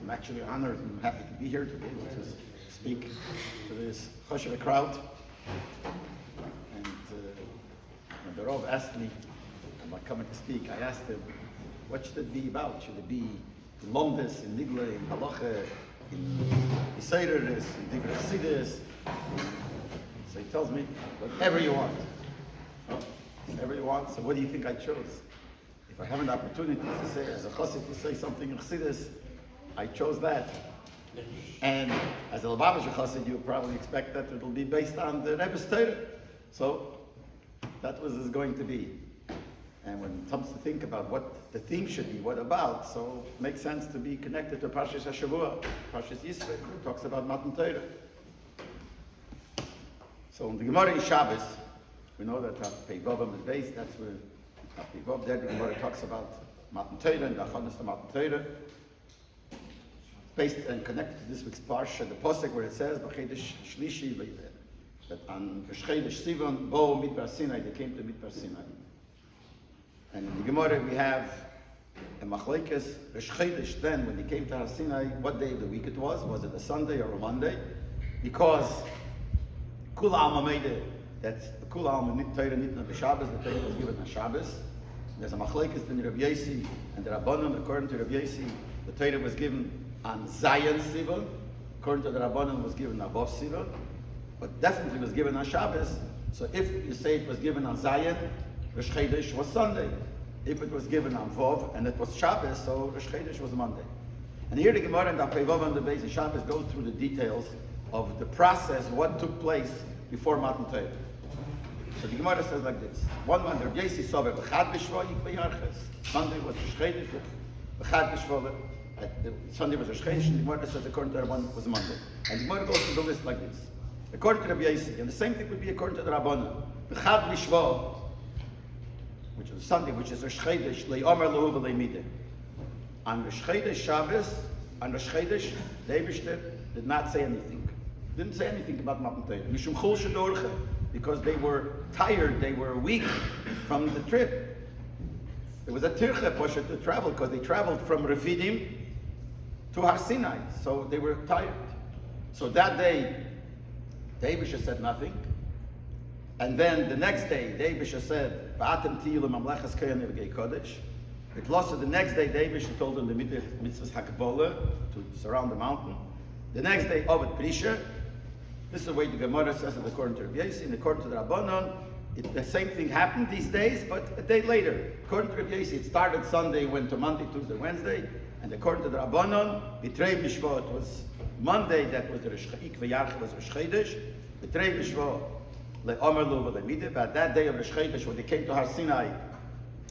I'm actually honored and happy to be here to be able to speak to this choshev crowd. And when the Rav asked me about coming to speak, I asked him, what should it be about? Should it be in Lomdes, in Nigle, in Halacha, in Yisairis, in Divrei Chassidus? So he tells me, whatever you want. Whatever you want. So what do you think I chose? If I have an opportunity to say, as a chassid, to say something in Chassidus, I chose that. And as a Lubavitcher chassid, you probably expect that it will be based on the Rebbe's Torah. So that was going to be. And when it comes to think about what the theme should be, what about, so it makes sense to be connected to Parshas HaShavua, Parshas Yisro, who talks about Matan Torah. So in the Gemara in Shabbos, we know that Peivavam is based, that's where Peivav, there the Gemara talks about Matan Torah and the Achanas to Matan Torah. Based and connected to this week's Parsha, the Posek where it says, B'chedesh Shlishi, that on B'chedesh Sivan, Bo Midbar Sinai, they came to Midbar Sinai. And in the Gemara we have a Machlekes, B'chedesh, then when they came to Har Sinai, what day of the week it was? Was it a Sunday or a Monday? Because Kula Alma made it, that Kula Alma Torah Nitna B'Shabbos, the Torah was given on Shabbos. There's a Machlekes between Rabbi Yossi and the Rabbanon. According to Rabbi Yossi, the Torah was given on Zayin Sivan. According to the Rabbanon, was given on Vav Sivan, but definitely was given on Shabbos. So if you say it was given on Zayin, Rosh Chodesh was Sunday. If it was given on Vav and it was Shabbos, so Rosh Chodesh was Monday. And here the Gemara and the Peivav and the Beis of Shabbos go through the details of the process, what took place before Matan Torah. So the Gemara says like this: one man, Rabbi Yossi saw B'chad B'Shvo Yikvei Yarches. Sunday was Rosh Chodesh, B'chad B'Shvo. Sunday was Rosh Chodesh, and the Gemara says according to Rabbanon was Monday. And the Gemara goes through the list like this: according to Rabbi Yossi, and the same thing would be according to the Rabbanon. B'chad B'Shvo, which is Sunday, which is Rosh Chodesh, Le'omer Lehu V'Le'mideh. On Rosh Chodesh Shabbos, on Rosh Chodesh, the Eibishter did not say anything. Didn't say anything about Matan Torah. Mishum Chul Shadorcha, because they were tired, they were weak from the trip. There was a tircha posher to travel, because they traveled from Refidim to Har Sinai, so they were tired. So that day, the Eibishter said nothing. And then the next day, the Eibishter said, "Va'atem tiyu lemamlechas kohen evgei kodesh." It lost. The next day, the Eibishter told them the mitzvahs hakabala to surround the mountain. The next day, Ovid Prisha. This is the way the Gemara says it according to Rabbi Yossi, and according to the Rabbanon, the same thing happened these days, but a day later. According to Rabbi Yossi, it started Sunday, went to Monday, Tuesday, Wednesday, and according to the Rabbanon, B'trei B'Shvo, it was Monday, that was the Rosh Chodesh, was Rosh Chodesh. B'trei B'Shvo, Le'omer Lehu V'Le'mideh. But that day of Rosh Chodesh, when they came to Har Sinai,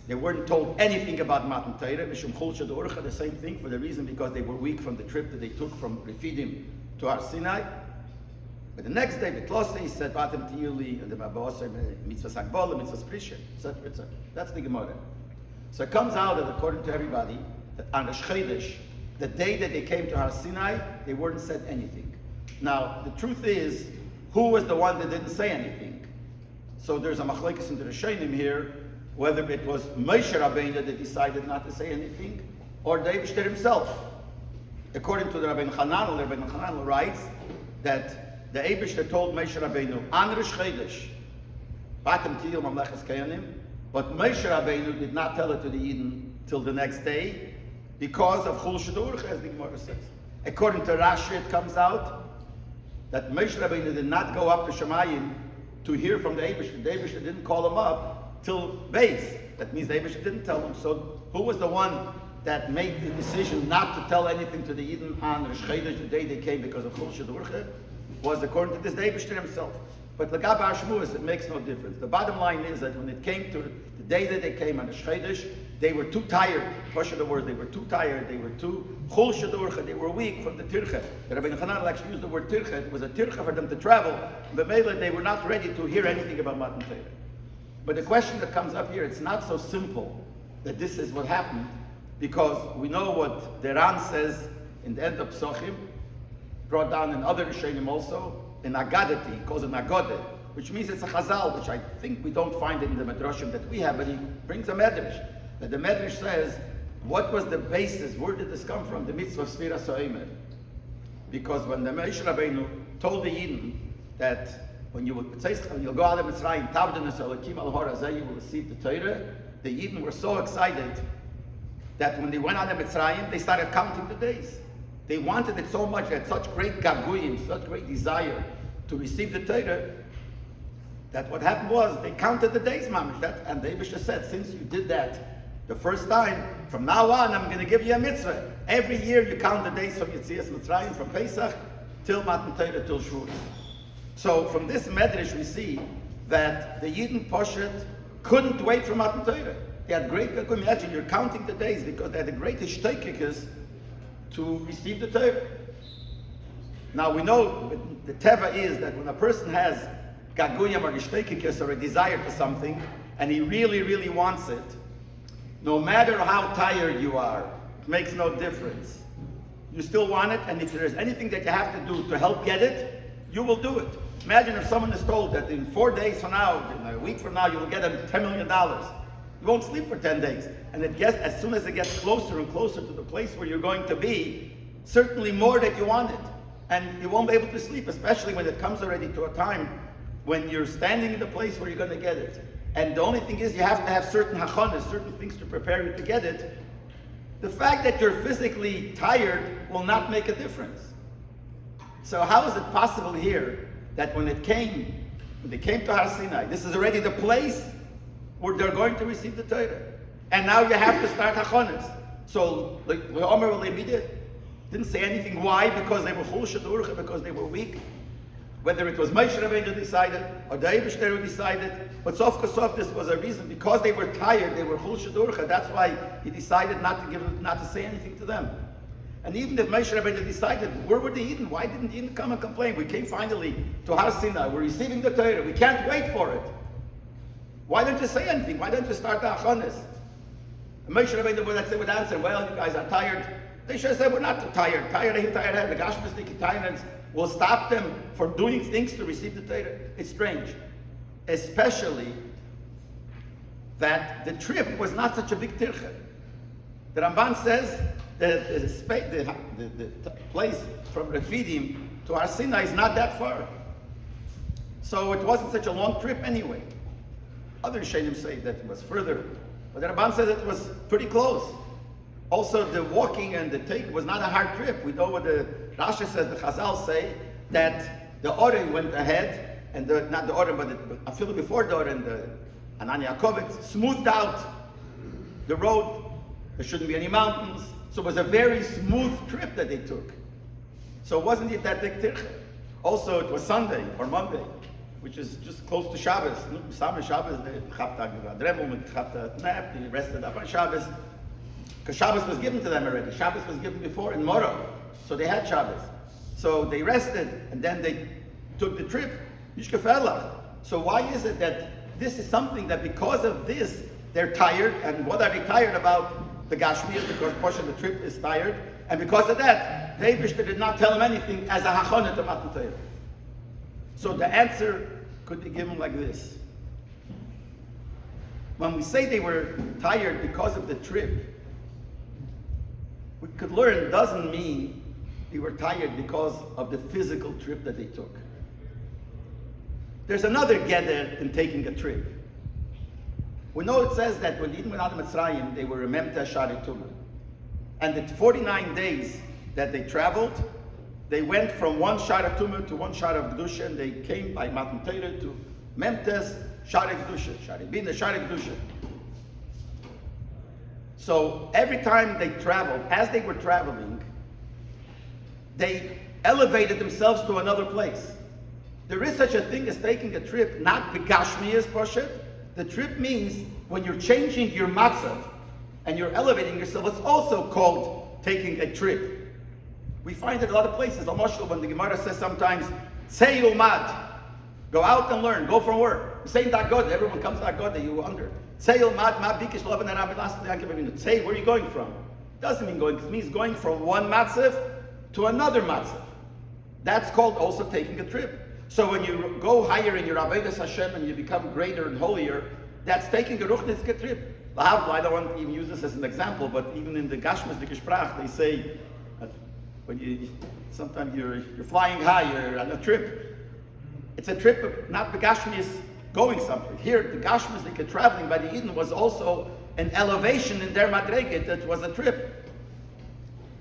they weren't told anything about Matan Torah. Mishum Chul Shadorcha, the same thing, for the reason because they were weak from the trip that they took from Refidim to Har Sinai. But the next day, B'Tlosei, he said, Vatem Tiyuli, and the Mabosai, Mitzvah Sakbala, Mitzvah Prisha, etc., etc. That's the Gemara. So it comes out that according to everybody, that on Rosh Chodesh, the day that they came to Har Sinai, they weren't said anything. Now, the truth is, who was the one that didn't say anything? So there's a machlekes in the Rishonim here, whether it was Moshe Rabbeinu that decided not to say anything, or the Eibishter himself. According to the Rabbeinu Hananel writes that the Eibishter told Moshe Rabbeinu on Rosh Chodesh, Vatem tiyul mamlechas kohanim, but Moshe Rabbeinu did not tell it to the Yidden till the next day because of Chul Shadurcha, as the Gemara says. According to Rashi, it comes out that Moshe Rabbeinu did not go up to Shemayim to hear from the Eibishter. The Eibishter didn't call him up till Beis. That means the Eibishter didn't tell him. So who was the one that made the decision not to tell anything to the Yidden on Rosh Chodesh, the day they came because of Chul Shadurcha? Was according to this the Eibishter himself. But L'gab Hashmuas, it makes no difference. The bottom line is that when it came to the day that they came on Rosh Chodesh, they were too tired. Push the words, they were too tired. They were too Chul Shadurcha. They were weak from the tircha. The Rabbeinu Hananel actually used the word tircha. It was a tircha for them to travel. But Mela, they were not ready to hear anything about Matan Torah. But the question that comes up here, it's not so simple that this is what happened, because we know what the Ran says in the end of Psochim, brought down in other Rishonim also, in Agadati, he calls it Agodah, which means it's a Chazal, which I think we don't find it in the Medrashim that we have, but he brings a Medrash. That the Medrash says, what was the basis? Where did this come from? The mitzvah of Sfiras HaOmer. Because when the Moshe Rabbeinu told the Yidden that when you'll go out of Mitzrayim, Tavdinus Elokim al Har Hazeh, you will receive the Torah, the Yidden were so excited that when they went out of Mitzrayim, they started counting the days. They wanted it so much, they had such great gaguyim, such great desire to receive the Torah, that what happened was they counted the days, mamish. And the Eibusha said, since you did that the first time, from now on, I'm going to give you a mitzvah. Every year you count the days from Yetzias Mitzrayim, from Pesach, till Matan Torah, till Shavuos. So from this medrash we see that the Yidden Poshet couldn't wait for Matan Torah. They had great, imagine you're counting the days because they had the great hishteikikus to receive the Torah. Now we know the teva is that when a person has gaguyam or hishteikikus or a desire for something, and he really, really wants it, no matter how tired you are, it makes no difference. You still want it, and if there's anything that you have to do to help get it, you will do it. Imagine if someone is told that in 4 days from now, in a week from now, you will get $10 million. You won't sleep for 10 days. And as soon as it gets closer and closer to the place where you're going to be, certainly more that you want it. And you won't be able to sleep, especially when it comes already to a time when you're standing in the place where you're going to get it. And the only thing is you have to have certain hachanas, certain things to prepare you to get it. The fact that you're physically tired will not make a difference. So how is it possible here that when they came to Har Sinai, this is already the place where they're going to receive the Torah. And now you have to start hachanas. So like Omer didn't say anything. Why? Because they were chul shadurcha, because they were weak. Whether it was Moshe Rabbeinu who decided, or the Eibusher who decided, but sof kosof, this was a reason. Because they were tired, they were chul shadurcha, that's why he decided not to say anything to them. And even if Moshe Rabbeinu decided, where were the Eden? Why didn't the Eden come and complain? We came finally to Har Sinai, we're receiving the Torah, we can't wait for it. Why don't you say anything? Why don't you start the achanas? And Moshe Rabbeinu would answer, well, you guys are tired. They should have said, we're not tired. The Gashmistic tyrants will stop them from doing things to receive the Torah. It's strange. Especially that the trip was not such a big tircha. The Ramban says that the place from Refidim to Har Sinai is not that far. So it wasn't such a long trip anyway. Other Shainim say that it was further. But the Ramban says it was pretty close. Also, the walking and the take was not a hard trip. We know what the Rashi says, the Chazal say, that the Oren went ahead, and not the Oren, but a few before the Oren, the Anan Yaakov, smoothed out the road. There shouldn't be any mountains. So it was a very smooth trip that they took. So it wasn't that big tircha. Also, it was Sunday or Monday, which is just close to Shabbos. Summer Shabbos, they rested up on Shabbos. Because Shabbos was given to them already. Shabbos was given before in Moro. So they had Shabbos. So they rested, and then they took the trip. So why is it that this is something that because of this, they're tired, and what are they tired about? The Gashmir, because portion of the trip is tired, and because of that, the Eibusher did not tell them anything as a hachonah to Matan Torah. So the answer could be given like this. When we say they were tired because of the trip, we could learn doesn't mean they were tired because of the physical trip that they took. There's another geder in taking a trip. We know it says that when the Yidden went out of Mitzrayim, they were rememta shari tumah. And the 49 days that they traveled, they went from one shara tumah to one shara of Kedusha, and they came by Matan Torah to Memtes shari Kedusha, shari bina shari Kedusha. So every time they traveled, as they were traveling, they elevated themselves to another place. There is such a thing as taking a trip, not begashmiyas poshet. The trip means when you're changing your matzav and you're elevating yourself, it's also called taking a trip. We find it a lot of places. Al-Mashal, when the Gemara says sometimes, Tzei umad, go out and learn, go from work. Saying Dagoda, everyone comes to Dagoda, you wonder. Tzei umad, ma bikish lo ben arab elas yankev. Tzei, where are you going from? Doesn't mean going, it means going from one matzav to another matzav. That's called also taking a trip. So when you go higher in your Avodas Hashem and you become greater and holier, that's taking a ruchnitzke trip. I don't want to even use this as an example, but even in the Gashmis, the Gesprach, they say that when sometimes you're flying high, you're on a trip. It's a trip of not the Gashmis going somewhere. Here, the Gashmis, the traveling by the Eden was also an elevation in their Madrege that was a trip.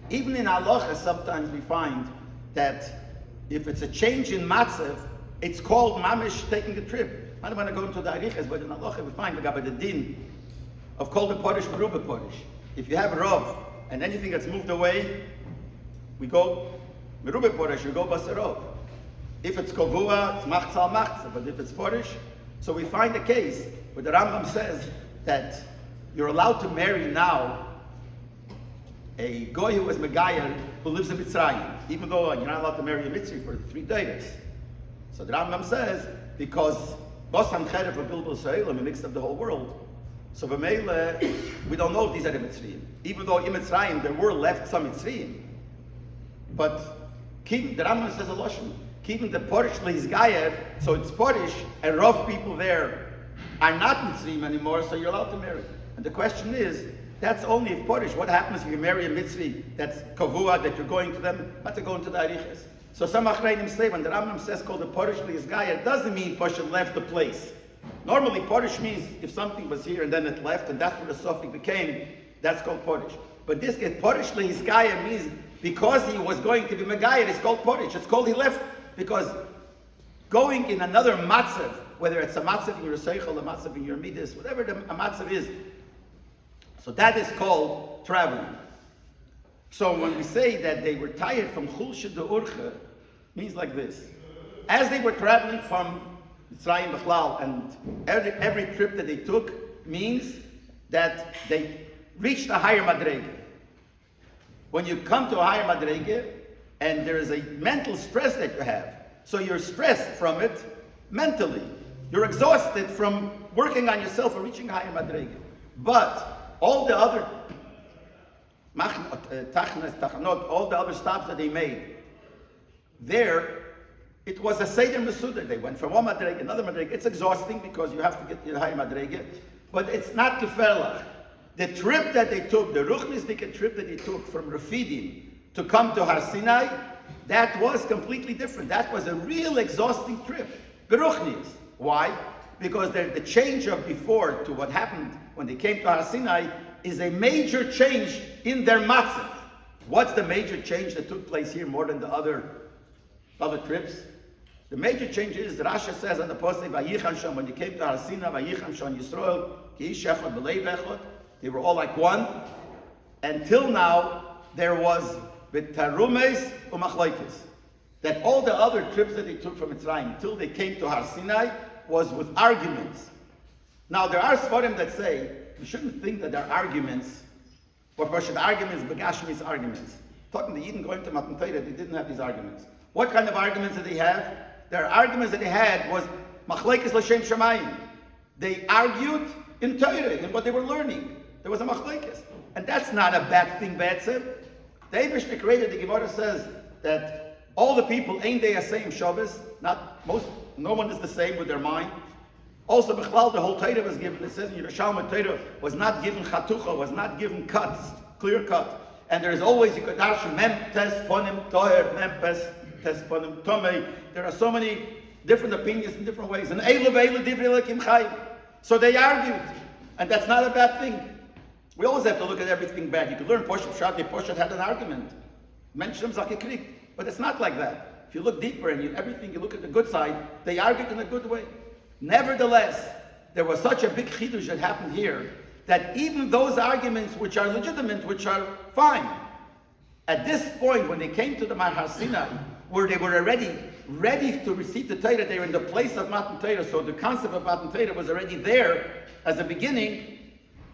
Even in Halacha, sometimes we find that if it's a change in Matzav, it's called Mamish taking a trip. I don't want to go into the Arichas, but in Halacha we find the din of Kol Porish, Merubah Porish. If you have Rav and anything that's moved away, we go Merubah Porish, you go Basarov. If it's Kovua, it's Machzal Machzal, but if it's Porish, so we find a case where the Rambam says that you're allowed to marry now a goy who was Megayer who lives in Mitzrayim, even though you're not allowed to marry a Mitzri for 3 days. So the Rambam says, because Bosam Cherev of Bilbul Sa'elim, he mixed up the whole world. So B'meile, we don't know if these are the Mitzrayim. Even though in Mitzrayim there were left some Mitzrayim. But the Rambam says a Lashon, keeping the Porish Leizgayer, so it's Porish, and rough people there are not Mitzrayim anymore, so you're allowed to marry. And the question is, that's only if Porish. What happens if you marry a Mitzri that's Kavua, that you're going to them, not to go into the Arichas? So some Achrayim say, when the Rambam says called the Porish Leizgayer, it doesn't mean Porish left the place. Normally Porish means if something was here and then it left, and that's what the Sophic became, that's called Porish. But this Porish Leizgayer means because he was going to be Megayer, it's called Porish. It's called he left because going in another matzav, whether it's a matzav in your seichel, a matzav in your midas, whatever a matzav is, so that is called traveling. So when we say that they were tired from chulsha de urcha, means like this: as they were traveling from Mitzrayim Bechlal, and every trip that they took means that they reached a higher madrege. When you come to a higher madrege, and there is a mental stress that you have, so you're stressed from it mentally. You're exhausted from working on yourself or reaching a higher madrege. But all the other all the other stops that they made, there, it was a Seder Mesuder. They went from one madrege, another madrege. It's exhausting because you have to get to the higher madrege, but it's not geferlach. The trip that they took, the Ruchnisdike trip that they took from Refidim to come to Har Sinai, that was completely different. That was a real exhausting trip. Beruchnis. Why? Because the change of before to what happened when they came to Har Sinai is a major change in their matzah. What's the major change that took place here more than the other trips? The major change is, the Rasha says on the Pasuk, Vayichan Sham, when you came to Har Sinai, Vayichan Sham Yisrael, Ki ish echad b'leiv echad, they were all like one. Until now, there was b'tarumes u'machlokes. That all the other trips that they took from Mitzrayim until they came to Har Sinai was with arguments. Now there are Sfarim that say we shouldn't think that there are arguments, or the arguments, Begashmi's arguments. Talking to Eden going to Matan Torah, they didn't have these arguments. What kind of arguments did they have? Their arguments that they had was Machlekes L'Shem Shamayim. They argued in Torah, in what they were learning. There was a Machlekes. And that's not a bad thing, B'etzem. The Eibishter created, the Gemara says that all the people ain't they the same Shabbos. No one is the same with their mind. Also, Bechlal, the whole Torah was given. It says in Yerushalmi, Torah was not given chatucha, was not given cuts, clear cut. And there is always, you could darshan, mem tes ponim toher, mem tes ponim tomei. There are so many different opinions in different ways. And eilu ve'eilu divrei Elokim chayim. So they argued. And that's not a bad thing. We always have to look at everything bad. You could learn Poshet Pshat, Poshet had an argument. Mention them Zakikrik. But it's not like that. If you look deeper and everything, you look at the good side, they argued in a good way. Nevertheless, there was such a big chidush that happened here that even those arguments which are legitimate, which are fine, at this point when they came to the Har Sinai, where they were already ready to receive the Torah, they were in the place of Matan Torah, so the concept of Matan Torah was already there as a beginning.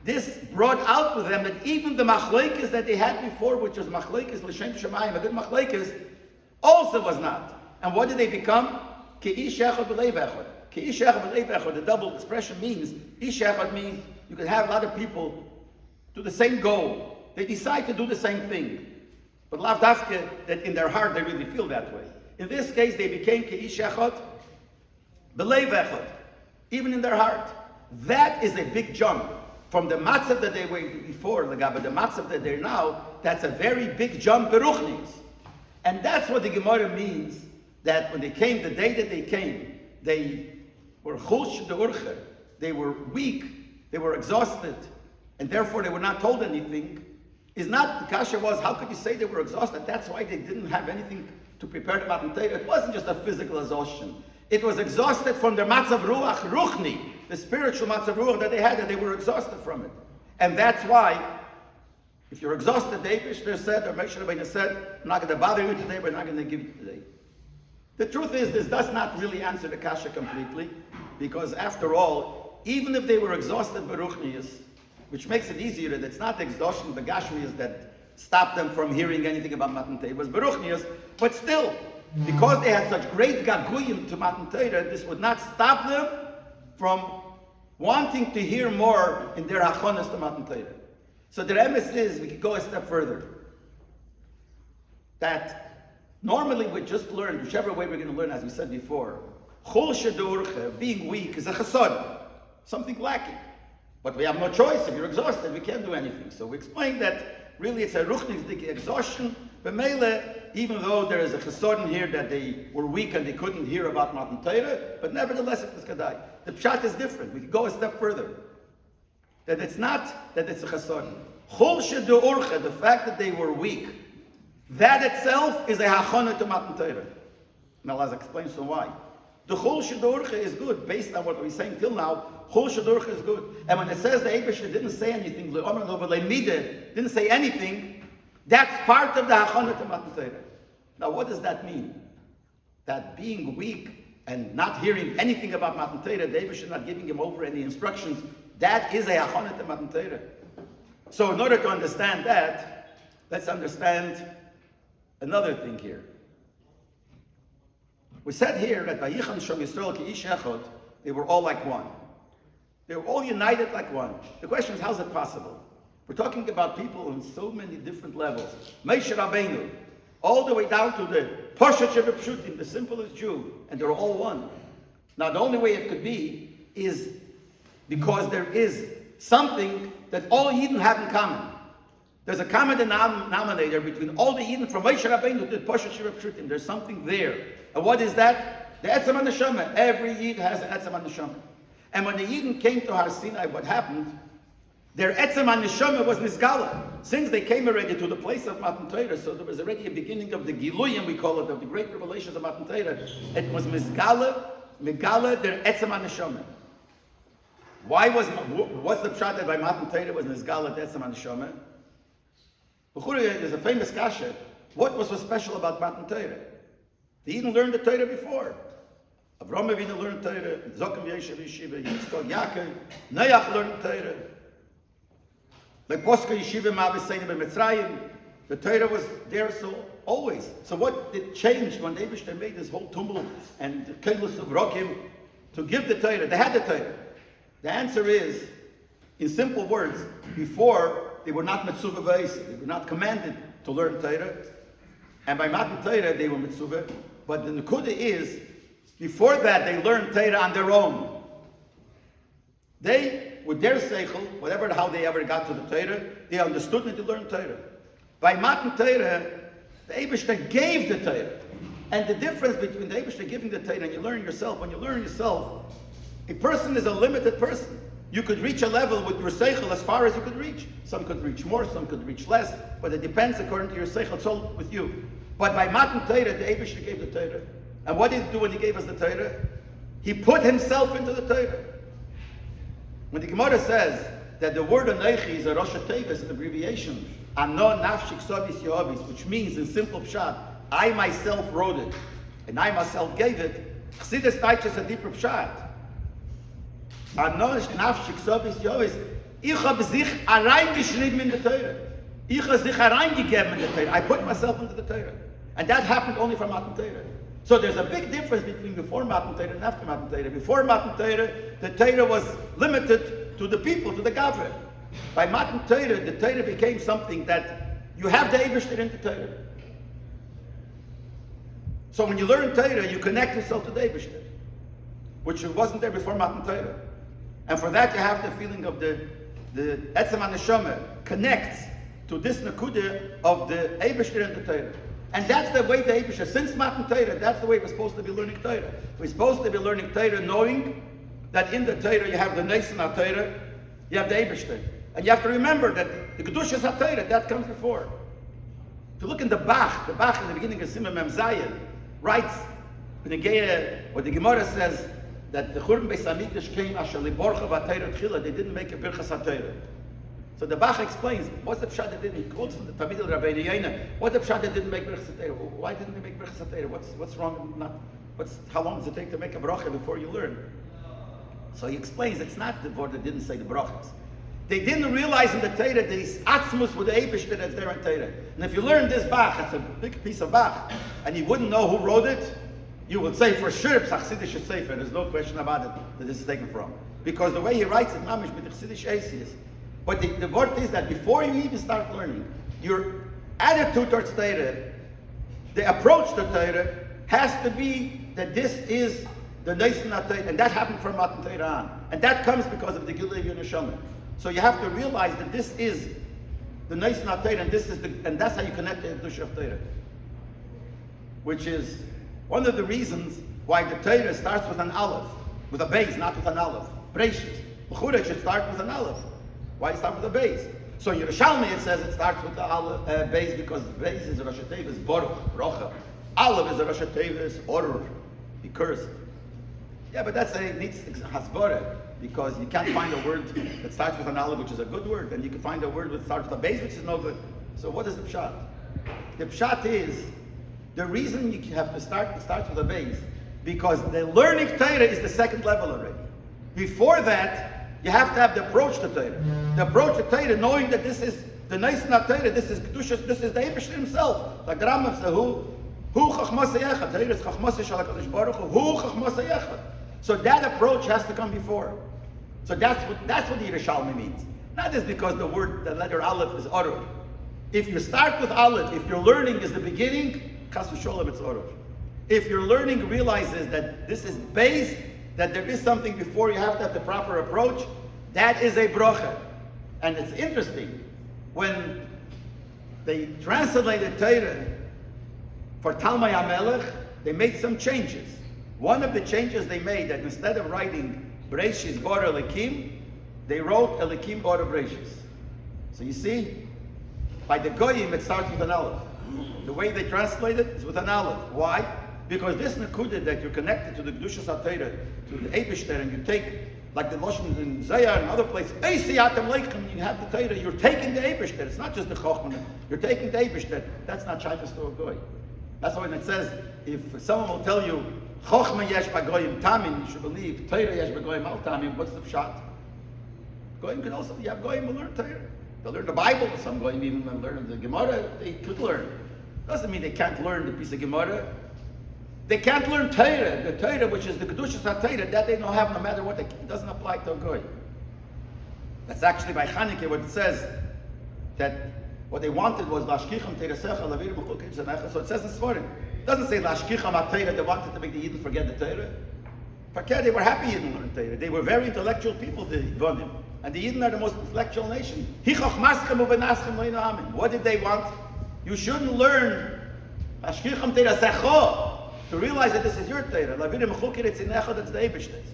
This brought out with them that even the machlekes that they had before, which was machlekes l'shem shamayim, a good machlekes, also was not. And what did they become? Ki ish echad b'leiv echad. Ki ish echad b'leiv echad. The double expression means, ish echad means you can have a lot of people do the same goal. They decide to do the same thing. But lav dafke, that in their heart they really feel that way. In this case, they became ki ish echad b'leiv echad. Even in their heart. That is a big jump. from the matzav that they were before, the matzav that they're now, that's a very big jump beruchnis. And that's what the Gemara means, that when they came, the day that they came, they were chulsh de urche, they were weak, they were exhausted, and therefore they were not told anything. Is not, the kasha was, how could you say they were exhausted? That's why they didn't have anything to prepare the Matan Torah. It wasn't just a physical exhaustion. It was exhausted from their matzav ruach ruchni, the spiritual matzav ruach that they had, and they were exhausted from it. And that's why, if you're exhausted, the Eibishter said, or Moshe Rabbeinu said, I'm not going to bother you today, but I'm not going to give you today. The truth is, this does not really answer the kasha completely, because after all, even if they were exhausted beruchnius, which makes it easier, that it's not the exhaustion, the gashmias that stopped them from hearing anything about Matan Torah, it was beruchnius, but still, because they had such great gaguyim to Matan Torah, this would not stop them from wanting to hear more in their hachonas to Matan Torah. So the emes is, we could go a step further, that normally we just learn, whichever way we're going to learn, as we said before, chol shedurche, being weak, is a chasad, something lacking. But we have no choice. If you're exhausted, we can't do anything. So we explained that really it's a ruchnisdik exhaustion. B'meile, even though there is a chesodin here that they were weak and they couldn't hear about Matan Torah, but nevertheless it was kadai. The pshat is different. We can go a step further. That it's not that it's a chesodin. Chol shedu urcha, the fact that they were weak, that itself is a hachana to Matan Torah. Now let's explain so why. The chol shedurcha is good, based on what we're saying till now. Chol shedurcha is good. And when it says the Eibishter didn't say anything, didn't say anything, that's part of the hachana to Matan Torah. Now what does that mean? That being weak and not hearing anything about Matan Torah, the Eibishter not giving him over any instructions, that is a hachana to Matan Torah. So in order to understand that, let's understand another thing here. We said here that Vayicham Shom Yisrael ki ish echad, they were all like one. They were all united like one. The question is, how is it possible? We're talking about people on so many different levels. Moshe Rabbeinu, all the way down to the Poshet Shebepshutim, the simplest Jew, and they're all one. Now the only way it could be is because there is something that all Yidden have in common. There's a common denominator between all the Yidden from Moshe Rabbeinu to the Poshet Shebepshutim. There's something there. And what is that? The Etzem HaNeshama. Every Yid has an Etzem HaNeshama. And when the Yidden came to Har Sinai, what happened? Their Etzem HaNeshama was Nisgala. Since they came already to the place of Matan Torah, so there was already a beginning of the Giluyim, we call it, of the great revelations of Matan Torah. It was Megala, their Etzem HaNeshama. What's the pshat that by Matan Torah was Nisgala, the Etzem HaNeshama? There's a famous kasha. What was so special about Matan Torah? They even learned the Torah before. Avraham Avinu learned Torah, Zokim Yeshiv Yeshiva, Yitzchak Yaakov, Noach learned Torah. Like Posca Yeshiva Ma'aviseinu b'Mitzrayim, the Torah was there so always. So what did change when Eibishter made this whole tumult and the Keilus of Rokim to give the Torah? They had the Torah. The answer is, in simple words, before they were not mitzvah based, they were not commanded to learn Torah, and by Matan Torah they were mitzvah. But the Nekuda is, before that they learned Torah on their own. They, with their seichel, how they ever got to the Torah, they understood and they learned Torah. By Matan Torah, the Eibishter gave the Torah. And the difference between the Eibishter giving the Torah and you learn yourself, when you learn yourself, a person is a limited person. You could reach a level with your seichel as far as you could reach. Some could reach more, some could reach less, but it depends according to your seichel. It's all with you. But by Matan Torah, the Eibishter gave the Torah. And what did he do when he gave us the Torah? He put himself into the Torah. When the Gemara says that the word Anochi is a Rosh Tevis, an abbreviation, Ano Nafshik Sovis Yovis, which means in simple pshat, I myself wrote it, and I myself gave it. Chassidus teaches a deeper pshat. Ano Nafshik Sovis Yovis, ich habe sich hereingeschrieben in the Torah. Ich habe sich hereingegeben in the Torah. I put myself into the Torah. And that happened only from Matan Torah. So there's a big difference between before Matan Torah and after Matan Torah. Before Matan Torah, the Torah was limited to the people, to the Gavre. By Matan Torah, the Torah became something that you have the Eibishter in the Torah. So when you learn Torah, you connect yourself to the Eibishter, which wasn't there before Matan Torah. And for that, you have the feeling of the the Etzem HaNeshama connects to this Nakuda of the Eibishter and the Torah. And that's the way the Eibishter, since Matan Torah, that's the way we're supposed to be learning Torah. We're supposed to be learning Torah knowing that in the Torah you have the Neisen HaTorah, you have the Eibishter. And you have to remember that the Kedushas HaTorah, that comes before. If you look in the Bach in the beginning of Simon Mem Zayin, writes, what the Gemara says, that the Churban Beis HaMikdash came, Asher Liborcha V'Atayra Tchila, they didn't make a Birchas HaTorah. So the Bach explains, what's the pshat that didn't, he quotes from the Talmid of Rabbi Yeina, what's the pshat that didn't make Birchas HaTorah? Why didn't they make Birchas HaTorah? What's wrong? How long does it take to make a bracha before you learn? So he explains, it's not the word that didn't say the brachas. They didn't realize in the Torah this atzmus with the Eibishter that's there in Torah. And if you learn this Bach, it's a big piece of Bach, and you wouldn't know who wrote it, you would say for sure it's a Chassidish Sefer. There's no question about it that this is taken from. Because the way he writes it, mamish with the Chassidish Eisius. But the word is that before you even start learning, your attitude towards Torah, the approach to Torah, has to be that this is the Neisen HaTorah, and that happened from Matan Torah on. And that comes because of the Gilui Neshama. So you have to realize that this is the Neisen HaTorah, and that's how you connect to the Kedusha of Torah. Which is one of the reasons why the Torah starts with an aleph, with a base, not with an aleph. Breishis. L'chura should start with an aleph. Why start with a base? So in Yerushalmi it says it starts with the base because base is a Rosh Tevis, Baruch, Rocha. Aleph is a Rosh Tevis, Orur, be cursed. Yeah, but it needs hasbara, because you can't find a word that starts with an aleph, which is a good word, and you can find a word that starts with a base, which is no good. So what is the pshat? The pshat is, the reason you have to start with a base, because the learning Torah is the second level already. Before that, you have to have the approach to Torah. The approach to Torah, knowing that this is the Neisen HaTorah, this is Kedushas, this is the Eibishter himself. Like the Rambam says, Hu Chachmas Yechad. Torah is Chachmas Shel HaKadosh Baruch Hu Chachmas Yechad. So that approach has to come before. So that's what the Yerushalmi means. Not just because the letter Aleph is Orur. If you start with Aleph, if your learning is the beginning, Chas v'sholem it's Orur. If your learning realizes that this is base, that there is something before you have to have the proper approach, that is a brocha. And it's interesting, when they translated Torah for Talmai HaMelech, they made some changes. One of the changes they made, that instead of writing Breishis Bor Elikim, they wrote Elikim Bor Breishis. So you see, by the Goyim it starts with an Aleph. The way they translate it is with an Aleph. Why? Because this Nekudah that you're connected to the Kedushas HaTorah, to the Eibishter, and you take, like the Lashon in Zayar and other places, Eisiyatem Leichem, you have the Torah, you're taking the Eibishter. It's not just the Chochmah, you're taking the Eibishter. That's not Shaykhus to a Goy. That's why when it says, if someone will tell you, Chochmah yesh b'goyim tamim, you should believe, Torah yesh b'goyim al tamim, what's the pshat? Goyim can also, you have Goyim who learn Torah. They'll learn the Bible, some Goyim even learn the Gemara, they could learn. Doesn't mean they can't learn the piece of Gemara. They can't learn Torah, the Torah which is the Kedushas HaTorah, that they don't have no matter what, it doesn't apply to a Goy. That's actually by Chanukah what it says, that what they wanted was Lashkicham Teirasecha Lavir B'chukei Zanecha. So it says in Svarim. It doesn't say Lashkicham HaTorah, they wanted to make the Yidden forget the Torah. Fakir, they were happy Yidden learned Torah. They were very intellectual people, the Yidden. And the Yidden are the most intellectual nation. What did they want? You shouldn't learn Lashkicham Teirasecha to realize that this is your Torah. Lavir B'chukei Zanecha, that's the Eibishter's.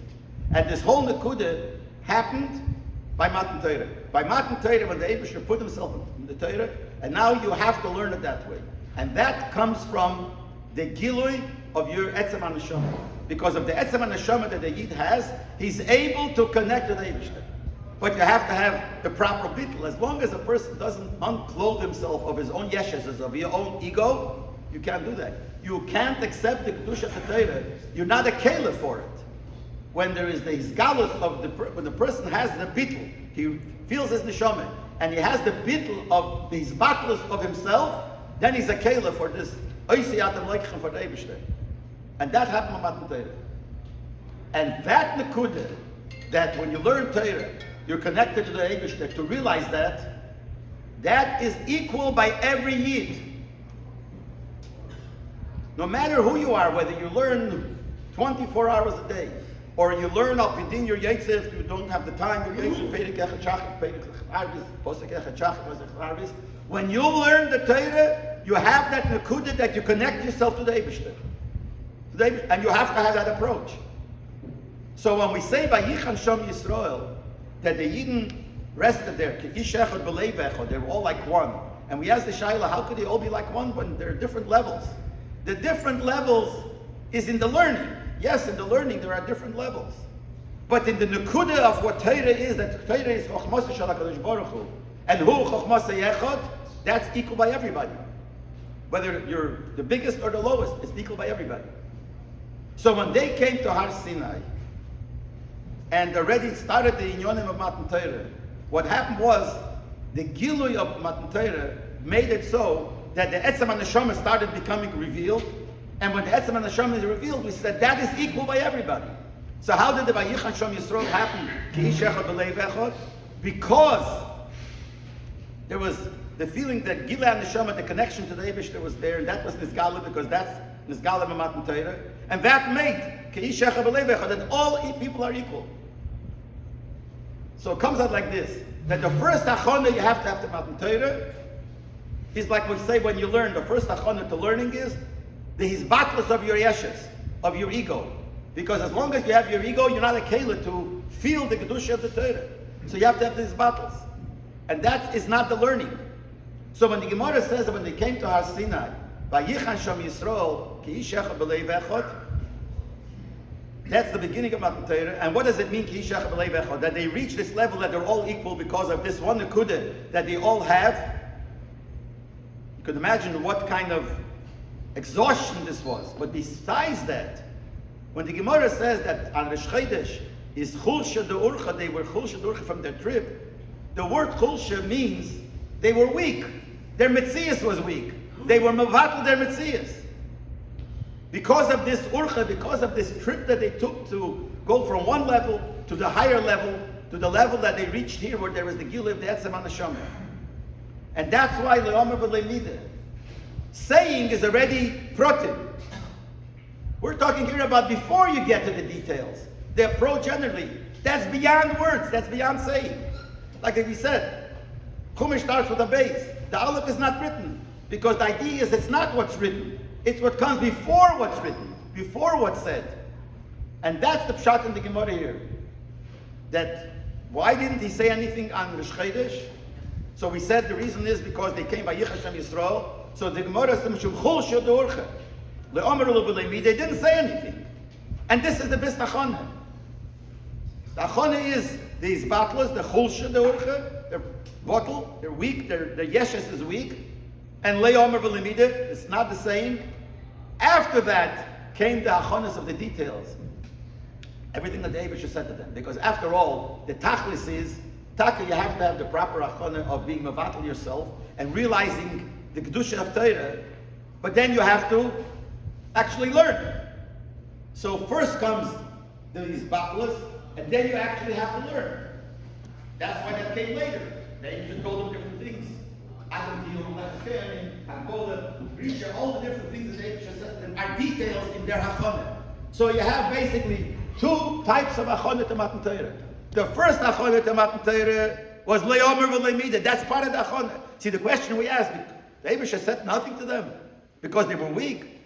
And this whole Nekudah happened by Matan Torah. By Matan Torah, when the Eibishter put himself in the Torah, and now you have to learn it that way. And that comes from the Gilui of your Etzem HaNeshama. Because of the Etzem HaNeshama that the Yid has, he's able to connect to the Eibishter. But you have to have the proper bittul. As long as a person doesn't unclothe himself of his own yeshes, of your own ego, you can't do that. You can't accept the Kedusha of the Torah. You're not a keilah for it. When there is the hisgalus of when the person has the bittul, he feels his neshama, and he has the bittul of the hisbatlus of himself, then he's a keilah for this oisiyatem leichem for the Eibishter. And that happened in Matan Torah. And that nekudah, that when you learn Torah, you're connected to the Eibishter, to realize that is equal by every Yid. No matter who you are, whether you learn 24 hours a day, or you learn al pidin your Yitzhak, if you don't have the time, your Yitzhak, Perek Echad Shachar, Perek Arbis, Posek Echad Shachar, Posek Arbis. When you learn the Torah, you have that nekuda that you connect yourself to the Eibishter. And you have to have that approach. So when we say Vayichan Sham Yisrael, that the Yidden rested there, they were all like one. And we asked the Shaila, how could they all be like one when there are different levels? The different levels is in the learning. Yes, in the learning there are different levels. But in the nekuda of what Torah is, that Torah is Chochmasa Shel HaKadosh Baruch Hu, and Hu Chochmasa Yechad, that's equal by everybody. Whether you're the biggest or the lowest, it's equal by everybody. So when they came to Har Sinai, and already started the Inyonim of Matan Torah, what happened was, the Gilui of Matan Torah made it so that the Etzem and Neshama started becoming revealed, and when the Etzem and Neshama is revealed, we said that is equal by everybody. So how did the Vayichan Sham Yisrael happen? Because there was the feeling that Gila and Neshama, the connection to the Eibishter was there, and that was Nizgala, because that's Nizgala Matan Torah, and that made that all people are equal. So it comes out like this, that the first achana you have to have the Matan Torah is like we say when you learn, the first achana to learning is the hisbatlas of your yeshes, of your ego. Because as long as you have your ego, you're not a kela to feel the kedusha of the Torah. So you have to have these battles. And that is not the learning. So when the Gemara says that when they came to Har Sinai, Vayichan Sham Yisrael, ki ish echad b'leiv echad, that's the beginning of Matan Torah. And what does it mean, ki ish echad b'leiv echad? That they reach this level that they're all equal because of this one nekuda that they all have. You could imagine what kind of exhaustion this was. But besides that, when the Gemara says that on Rosh Chodesh is chulsha de urcha, they were chulsha de urcha from their trip, the word chulsha means they were weak. Their metzias was weak. They were mevatel their metzias. Because of this urcha, because of this trip that they took to go from one level to the higher level, to the level that they reached here where there was the Gil of the Etzem and the Neshama. And that's why Le'omer v'Le'mida. Saying is already protim. We're talking here about before you get to the details. The approach generally. That's beyond words. That's beyond saying. Like we said, Chumash starts with a base. The Aleph is not written. Because the idea is it's not what's written. It's what comes before what's written. Before what's said. And that's the pshat in the Gemara here. That, why didn't he say anything on Rosh Chodesh? So we said the reason is because they came by Yichah Shem Yisrael. So the Gemara says, they didn't say anything. And this is the best achana. The achana is these battles, the chulsha, the urcha, they're bottle, they're weak, their yeshes is weak. And le'omer v'lemida, it's not the same. After that came the achanas of the details. Everything that the Eibush said to them. Because after all, the tachlis is, taka, you have to have the proper achana of being mevatel yourself and realizing the kedusha of Torah. But then you have to actually learn. So first comes these battles, and then you actually have to learn. That's why that came later. They just told them different things. Adam deal, Lefemi, Angola, Risha, all the different things that they said to them are details in their hachana. So you have basically two types of hachana to Matan Torah. The first hachana to Matan Torah was le'omer v'le'mida. That's part of the hachana. See, the question we asked, the Eibush said nothing to them because they were weak.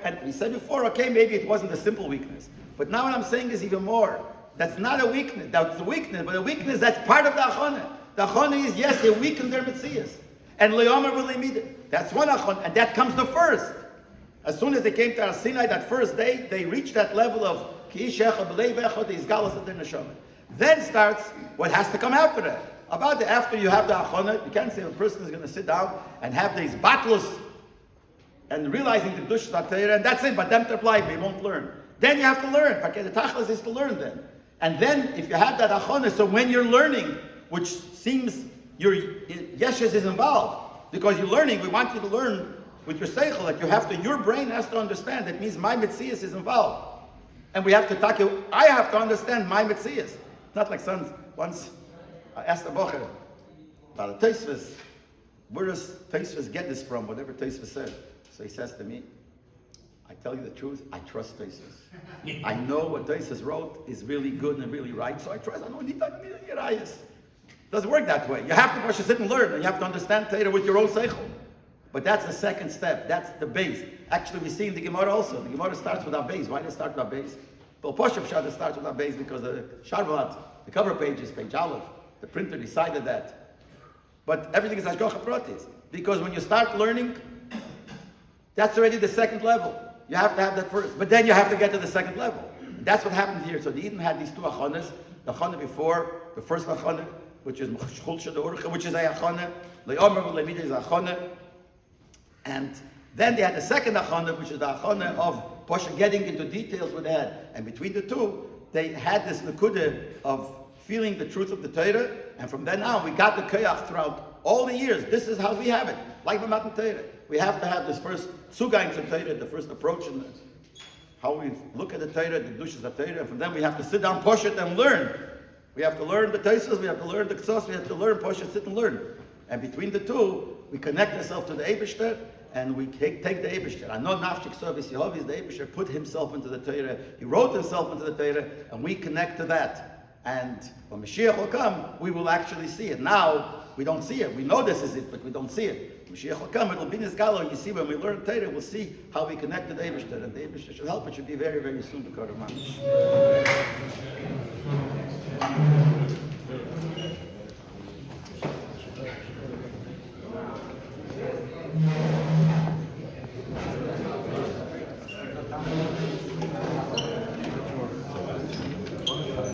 And we said before, okay, maybe it wasn't a simple weakness. But now what I'm saying is even more. That's not a weakness. That's a weakness, but a weakness that's part of the achana. The achana is, yes, they weakened their metzias. And le'omer v'le'mida. That's one achana, and that comes the first. As soon as they came to Har Sinai that first day, they reached that level of ki ish echad b'leiv echad, the izgalos of their neshama. Then starts what has to come after that. About the after you have the achana, you can't say a person is going to sit down and have these battles and realizing the Kedushas HaTorah, and that's it, but them to apply, they won't learn. Then you have to learn. Okay, the tachlis is to learn then. And then, if you have that achana, so when you're learning, which seems your yeshes is involved, because you're learning, we want you to learn with your seichel, that you have to, your brain has to understand, that means my metzias is involved. And we have to talk, I have to understand my metzias. Not like sons, once I asked the bocher about a Tosfos, where does Tosfos get this from, whatever Tosfos said. So he says to me, I tell you the truth, I trust Tosfos. I know what Tosfos wrote is really good and really right, so I trust. I don't need that. It doesn't work that way. You have to sit and learn, and you have to understand Torah with your own seichel. But that's the second step. That's the base. Actually, we see in the Gemara also. The Gemara starts with our base. Why does it start with our base? Well, Poshup Shad starts with our base because the Sharbalat, the cover page is page Aleph. The printer decided that. But everything is Hashgacha Pratis. Because when you start learning, that's already the second level. You have to have that first. But then you have to get to the second level. And that's what happened here. So the Eden had these two achonas. The achana before, the first achana, which is Chulsha the Urcha, which is a achana. Le'omer v'le'mida is a achana. And then they had the second achana, which is the achana of Posha getting into details with that. And between the two, they had this nekudah of feeling the truth of the Torah. And from then on, we got the koyach throughout all the years. This is how we have it. Like the Matan Torah. We have to have this first sugain to Torah, the first approach, and how we look at the Torah, the Kedushas of Torah. And from then we have to sit down, push it, and learn. We have to learn the Tosfos, we have to learn the Ksos, we have to learn, push it, sit and learn. And between the two, we connect ourselves to the Eibishter, and we take the Eibishter. I know Nafshik Sovis Yehovis, the Eibishter put himself into the Torah, he wrote himself into the Torah, and we connect to that. And when Mashiach will come, we will actually see it. Now, we don't see it. We know this is it, but we don't see it. When Mashiach will come, it will be Nizgalo. You see, when we learn Torah, we'll see how we connect to the Eibishter, and the Eibishter should help. It should be very, very soon to Kodesh.